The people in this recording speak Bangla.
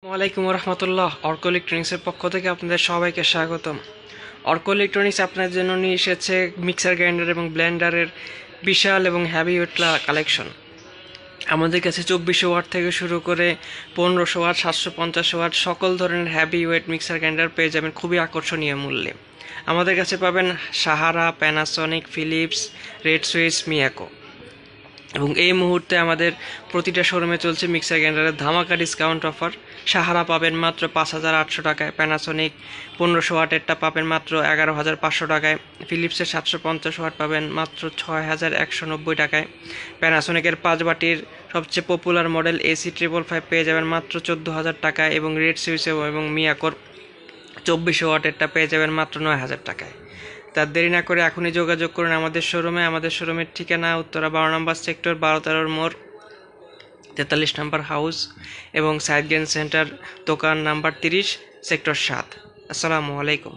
ওয়ালাইকুম রহমতুল্লাহ। অর্ক ইলেকট্রনিক্সের পক্ষ থেকে আপনাদের সবাইকে স্বাগতম। অর্ক ইলেকট্রনিক্স আপনার জন্য নিয়ে এসেছে মিক্সার গ্রাইন্ডার এবং ব্লেন্ডারের বিশাল এবং হ্যাভি ওয়েট কালেকশন। আমাদের কাছে 2400 ওয়াট থেকে শুরু করে 1500 ওয়াট, 750 ওয়াট সকল ধরনের হ্যাভি ওয়েট মিক্সার গ্রাইন্ডার পেয়ে যাবেন খুবই আকর্ষণীয় মূল্যে। আমাদের কাছে পাবেন Sahara, Panasonic, Philips, Red Swiss, Miyako. এবং এই মুহূর্তে আমাদের প্রতিটা শোরুমে চলছে মিক্সার গ্রাইন্ডারের ধামাকা ডিসকাউন্ট অফার। সাহারা পাবেন মাত্র 5800 টাকায়, প্যানাসনিক 1500 ওয়াটেরটা পাবেন মাত্র 11500 টাকায়, ফিলিপসের 750 ওয়াট পাবেন মাত্র 6190 টাকায়, প্যানাসনিকের 5 বাটির সবচেয়ে পপুলার মডেল AC555 পেয়ে যাবেন মাত্র 14000 টাকায়, এবং রেড সুইস এবং মিয়াকোর 2400 ওয়াটেরটা পেয়ে যাবেন মাত্র 9000 টাকায়। তার দেরি না করে এখনই যোগাযোগ করুন আমাদের শোরুমে। আমাদের শোরুমের ঠিকানা উত্তরা 12 নম্বর সেক্টর, 12-13 মোড়, 43 নম্বর হাউস, এবং সাইড গেন সেন্টার, দোকান নাম্বার 30, সেক্টর 7। আসসালামু আলাইকুম।